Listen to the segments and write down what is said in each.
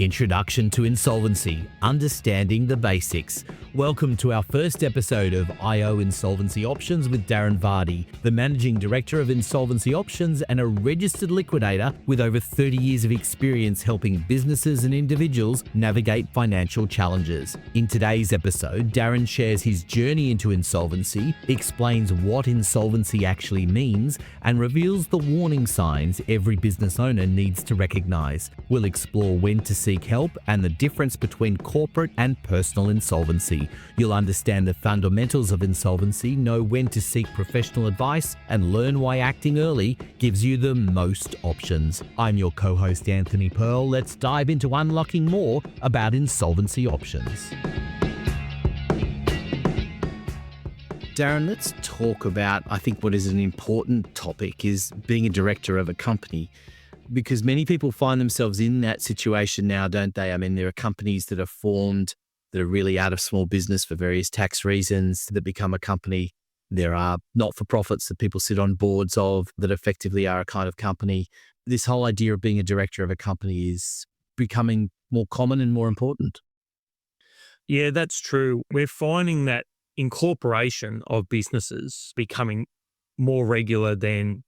Introduction to Insolvency, Understanding the Basics. Welcome to our first episode of IO Insolvency Options with Darren Vardy, the Managing Director of Insolvency Options and a registered liquidator with over 30 years of experience helping businesses and individuals navigate financial challenges. In today's episode, Darren shares his journey into insolvency, explains what insolvency actually means, and reveals the warning signs every business owner needs to recognize. We'll explore when to seek help and the difference between corporate and personal insolvency. You'll understand the fundamentals of insolvency, know when to seek professional advice, and learn why acting early gives you the most options. I'm your co-host Anthony Pearl. Let's dive into unlocking more about insolvency options. Darren, let's talk about, I think, what is an important topic is being a director of a company. Because many people find themselves in that situation now, don't they? I mean, there are companies that are formed that are really out of small business for various tax reasons that become a company. There are not-for-profits that people sit on boards of that effectively are a kind of company. This whole idea of being a director of a company is becoming more common and more important. Yeah, that's true. We're finding that incorporation of businesses becoming more regular than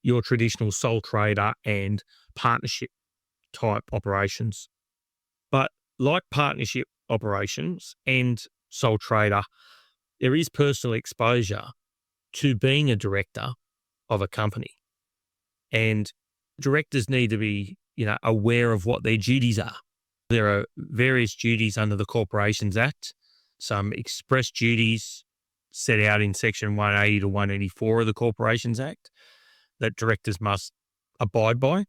your traditional sole trader and partnership type operations. But like partnership operations and sole trader, there is personal exposure to being a director of a company. And directors need to be, aware of what their duties are. There are various duties under the Corporations Act, some express duties set out in Section 180 to 184 of the Corporations Act that directors must abide by.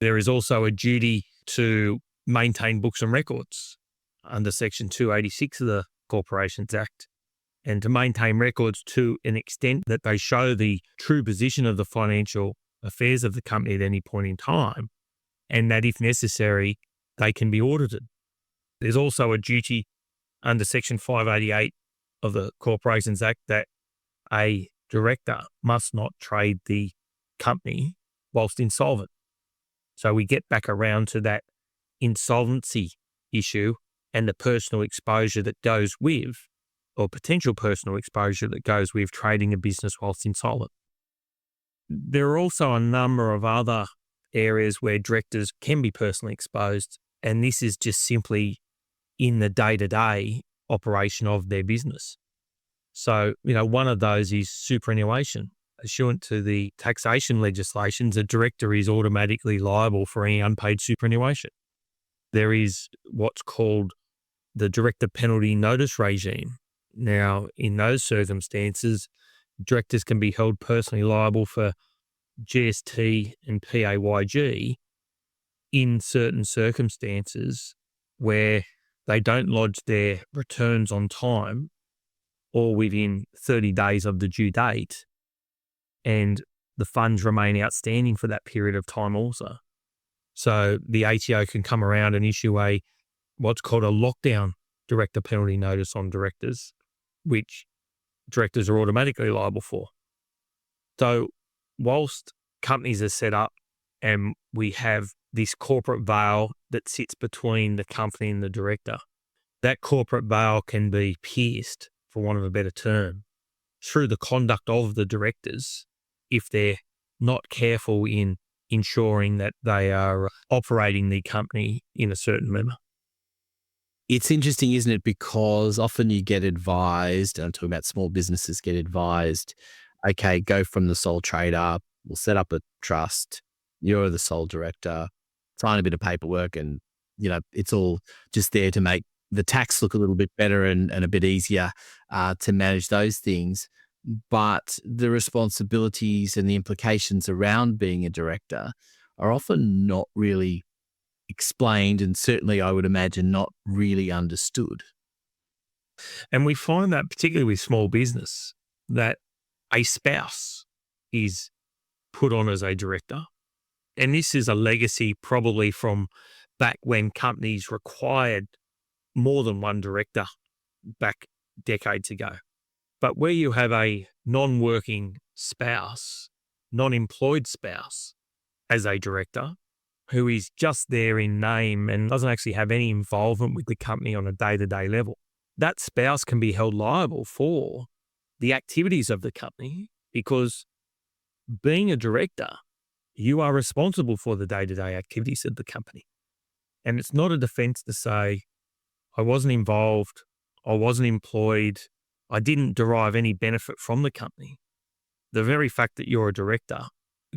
There is also a duty to maintain books and records under Section 286 of the Corporations Act, and to maintain records to an extent that they show the true position of the financial affairs of the company at any point in time, and that if necessary, they can be audited. There's also a duty under Section 588 of the Corporations Act that a director must not trade the company whilst insolvent. So we get back around to that insolvency issue and the personal exposure that goes with, or potential personal exposure that goes with trading a business whilst insolvent. There are also a number of other areas where directors can be personally exposed, and this is just simply in the day-to-day operation of their business. So, one of those is superannuation. Pursuant to the taxation legislations, a director is automatically liable for any unpaid superannuation. There is what's called the director penalty notice regime. Now, in those circumstances, directors can be held personally liable for GST and PAYG in certain circumstances where they don't lodge their returns on time or within 30 days of the due date, and the funds remain outstanding for that period of time also. So the ATO can come around and issue what's called a lockdown director penalty notice on directors, which directors are automatically liable for. So whilst companies are set up and we have this corporate veil that sits between the company and the director, that corporate veil can be pierced, for want of a better term, through the conduct of the directors if they're not careful in ensuring that they are operating the company in a certain manner. It's interesting, isn't it? Because often you get advised, and I'm talking about small businesses get advised, okay, go from the sole trader, we'll set up a trust, you're the sole director, sign a bit of paperwork, and, it's all just there to make the tax look a little bit better and a bit easier to manage those things. But the responsibilities and the implications around being a director are often not really explained, and certainly I would imagine not really understood. And we find that particularly with small business, that a spouse is put on as a director. And this is a legacy probably from back when companies required more than one director back decades ago. But where you have a non-working spouse, non-employed spouse as a director, who is just there in name and doesn't actually have any involvement with the company on a day-to-day level, that spouse can be held liable for the activities of the company, because being a director, you are responsible for the day-to-day activities of the company. And it's not a defense to say, I wasn't involved, I wasn't employed, I didn't derive any benefit from the company. The very fact that you're a director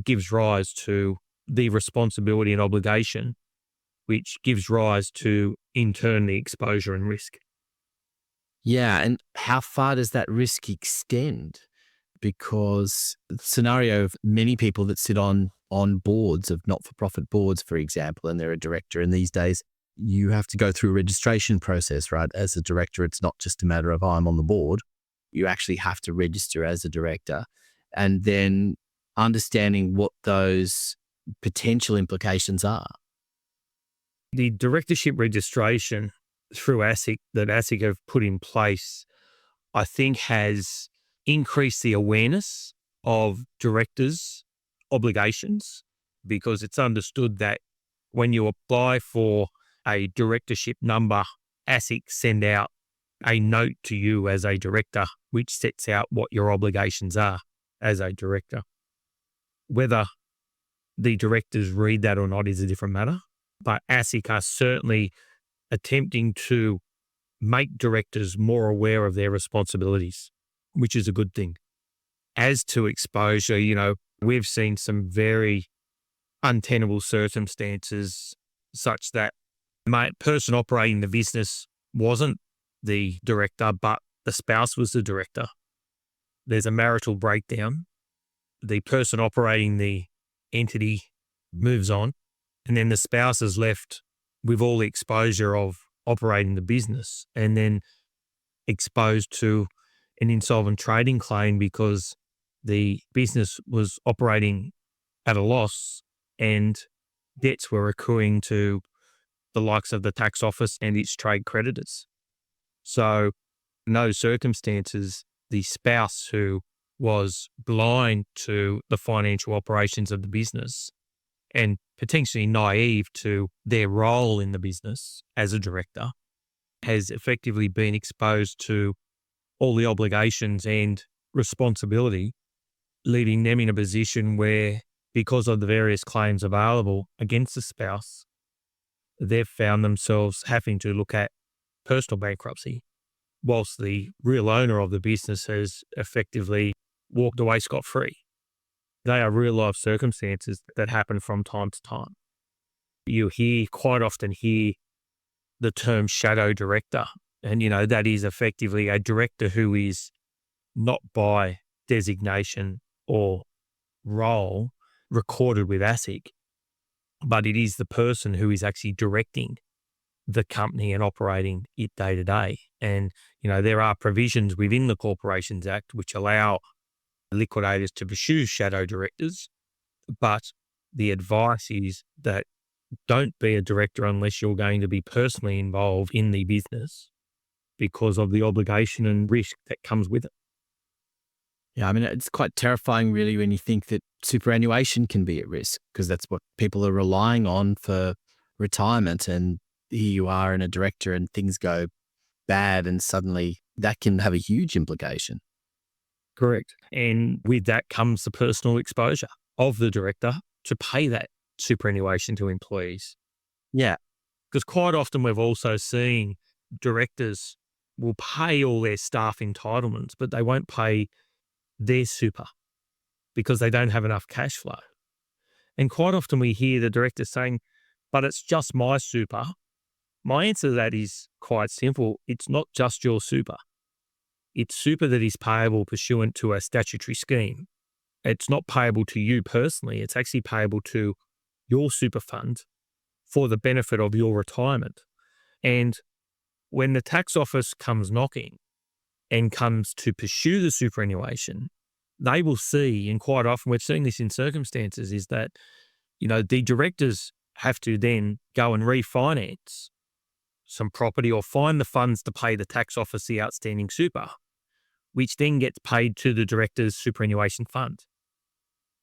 gives rise to the responsibility and obligation, which gives rise to, in turn, the exposure and risk. Yeah, and how far does that risk extend? Because the scenario of many people that sit on boards of not-for-profit boards, for example, and they're a director, and these days you have to go through a registration process, right? As a director, it's not just a matter of, I'm on the board. You actually have to register as a director, and then understanding what those potential implications are. The directorship registration through ASIC that ASIC have put in place, I think, has increased the awareness of directors' obligations, because it's understood that when you apply for a directorship number, ASIC send out a note to you as a director, which sets out what your obligations are as a director. Whether the directors read that or not is a different matter, but ASIC are certainly attempting to make directors more aware of their responsibilities, which is a good thing. As to exposure, we've seen some very untenable circumstances such that my person operating the business wasn't the director, but the spouse was the director. There's a marital breakdown. The person operating the entity moves on, and then the spouse is left with all the exposure of operating the business, and then exposed to an insolvent trading claim because the business was operating at a loss and debts were accruing to the likes of the tax office and its trade creditors. So in those circumstances, the spouse who was blind to the financial operations of the business and potentially naive to their role in the business as a director has effectively been exposed to all the obligations and responsibility, leaving them in a position where, because of the various claims available against the spouse, they've found themselves having to look at personal bankruptcy, whilst the real owner of the business has effectively walked away scot-free. They are real-life circumstances that happen from time to time. You quite often hear the term shadow director, and that is effectively a director who is not by designation or role recorded with ASIC, but it is the person who is actually directing the company and operating it day to day. And, there are provisions within the Corporations Act which allow liquidators to pursue shadow directors, but the advice is that don't be a director unless you're going to be personally involved in the business because of the obligation and risk that comes with it. Yeah, I mean, it's quite terrifying really when you think that superannuation can be at risk, because that's what people are relying on for retirement. And here you are in a director and things go bad, and suddenly that can have a huge implication. Correct. And with that comes the personal exposure of the director to pay that superannuation to employees. Yeah. Because quite often we've also seen directors will pay all their staff entitlements, but they won't pay their super because they don't have enough cash flow. And quite often we hear the director saying, but it's just my super. My answer to that is quite simple. It's not just your super. It's super that is payable pursuant to a statutory scheme. It's not payable to you personally. It's actually payable to your super fund for the benefit of your retirement. And when the tax office comes knocking and comes to pursue the superannuation, they will see, and quite often we've seen this in circumstances, is that, the directors have to then go and refinance some property or find the funds to pay the tax office the outstanding super, which then gets paid to the director's superannuation fund.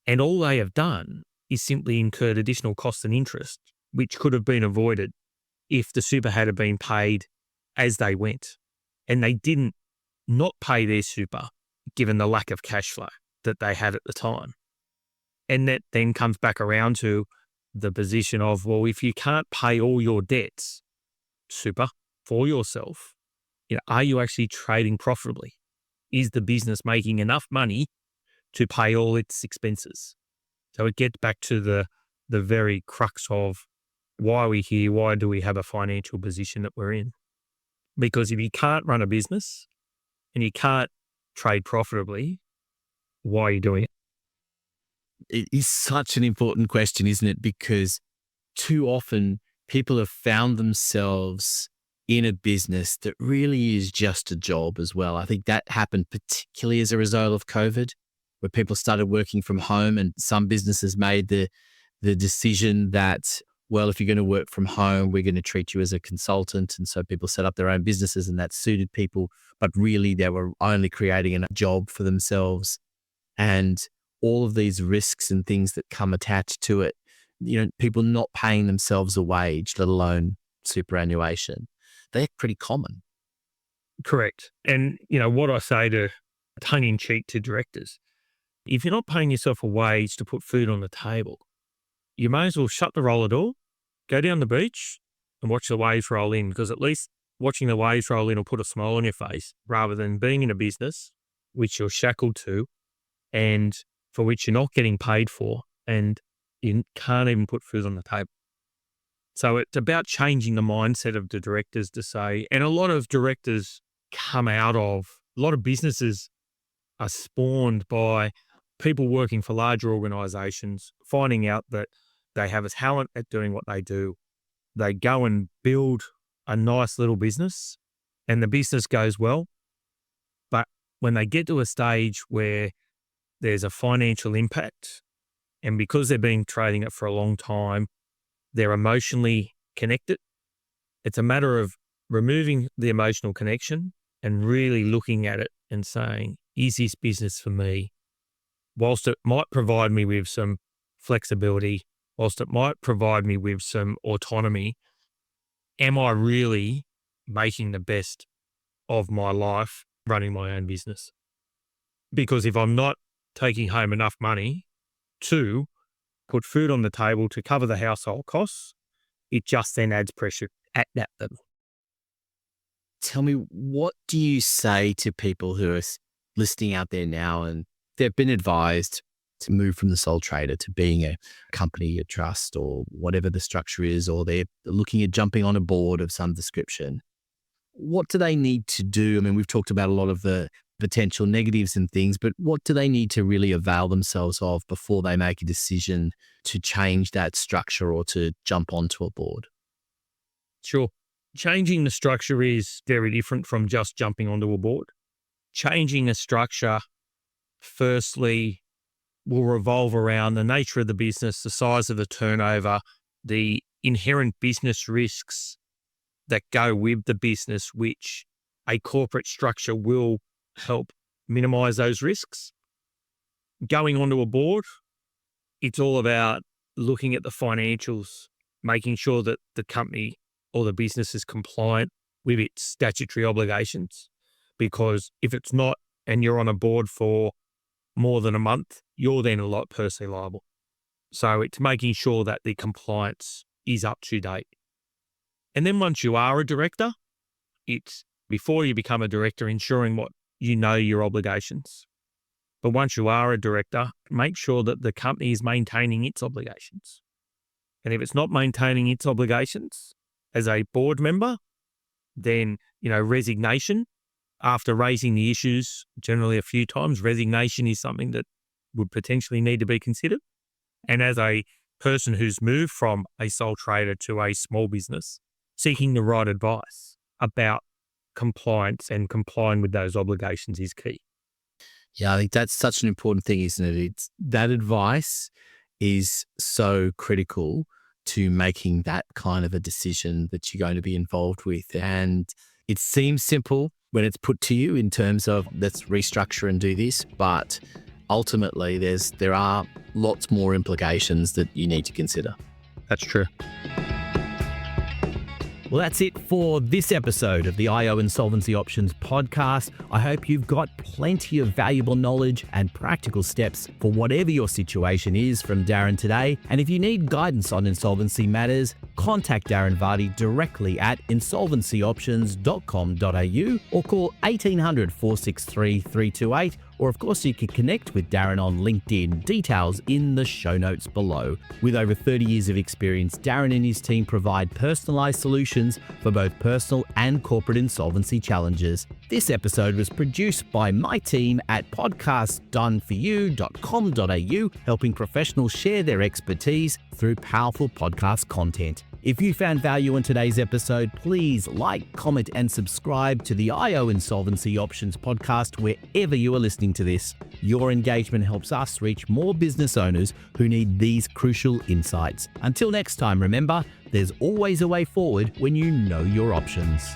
And all they have done is simply incurred additional costs and interest, which could have been avoided if the super had been paid as they went. And they didn't not pay their super given the lack of cash flow that they had at the time. And that then comes back around to the position of, well, if you can't pay all your debts, super, for yourself, are you actually trading profitably? Is the business making enough money to pay all its expenses? So it gets back to the very crux of why we're here, why do we have a financial position that we're in? Because if you can't run a business and you can't trade profitably, why are you doing it? It is such an important question, isn't it? Because too often people have found themselves in a business that really is just a job as well. I think that happened particularly as a result of COVID, where people started working from home, and some businesses made the decision that, well, if you're going to work from home, we're going to treat you as a consultant. And so people set up their own businesses and that suited people, but really they were only creating a job for themselves. And all of these risks and things that come attached to it, people not paying themselves a wage, let alone superannuation, they're pretty common. Correct. And, what I say to tongue in cheek to directors, if you're not paying yourself a wage to put food on the table, you may as well shut the roller door, go down the beach and watch the waves roll in, because at least watching the waves roll in will put a smile on your face rather than being in a business which you're shackled to and for which you're not getting paid for and you can't even put food on the table. So it's about changing the mindset of the directors to say, and a lot of directors come out of, a lot of businesses are spawned by people working for larger organisations, finding out that they have a talent at doing what they do. They go and build a nice little business and the business goes well. But when they get to a stage where there's a financial impact, and because they've been trading it for a long time, they're emotionally connected. It's a matter of removing the emotional connection and really looking at it and saying, is this business for me? Whilst it might provide me with some flexibility, whilst it might provide me with some autonomy, am I really making the best of my life running my own business? Because if I'm not taking home enough money to put food on the table to cover the household costs, it just then adds pressure at that level. Tell me, what do you say to people who are listening out there now and they've been advised to move from the sole trader to being a company, a trust, or whatever the structure is, or they're looking at jumping on a board of some description? What do they need to do? I mean, we've talked about a lot of the potential negatives and things, but what do they need to really avail themselves of before they make a decision to change that structure or to jump onto a board? Sure. Changing the structure is very different from just jumping onto a board. Changing a structure, firstly, will revolve around the nature of the business, the size of the turnover, the inherent business risks that go with the business, which a corporate structure will help minimize those risks. Going onto a board, it's all about looking at the financials, making sure that the company or the business is compliant with its statutory obligations. Because if it's not, and you're on a board for more than a month, you're then personally liable. So it's making sure that the compliance is up to date. And then once you are a director, it's before you become a director, ensuring your obligations. But once you are a director, make sure that the company is maintaining its obligations. And if it's not maintaining its obligations as a board member, then, resignation after raising the issues, generally a few times, resignation is something that would potentially need to be considered. And as a person who's moved from a sole trader to a small business, seeking the right advice about compliance and complying with those obligations is key. Yeah, I think that's such an important thing, isn't it? That advice is so critical to making that kind of a decision that you're going to be involved with. And it seems simple when it's put to you in terms of let's restructure and do this, but ultimately there are lots more implications that you need to consider. That's true. Well, that's it for this episode of the IO Insolvency Options podcast. I hope you've got plenty of valuable knowledge and practical steps for whatever your situation is from Darren today. And if you need guidance on insolvency matters, contact Darren Vardy directly at insolvencyoptions.com.au or call 1800 463 328. Or of course, you can connect with Darren on LinkedIn. Details in the show notes below. With over 30 years of experience, Darren and his team provide personalised solutions for both personal and corporate insolvency challenges. This episode was produced by my team at podcastdoneforyou.com.au, helping professionals share their expertise through powerful podcast content. If you found value in today's episode, please like, comment, and subscribe to the IO Insolvency Options podcast wherever you are listening to this. Your engagement helps us reach more business owners who need these crucial insights. Until next time, remember, there's always a way forward when you know your options.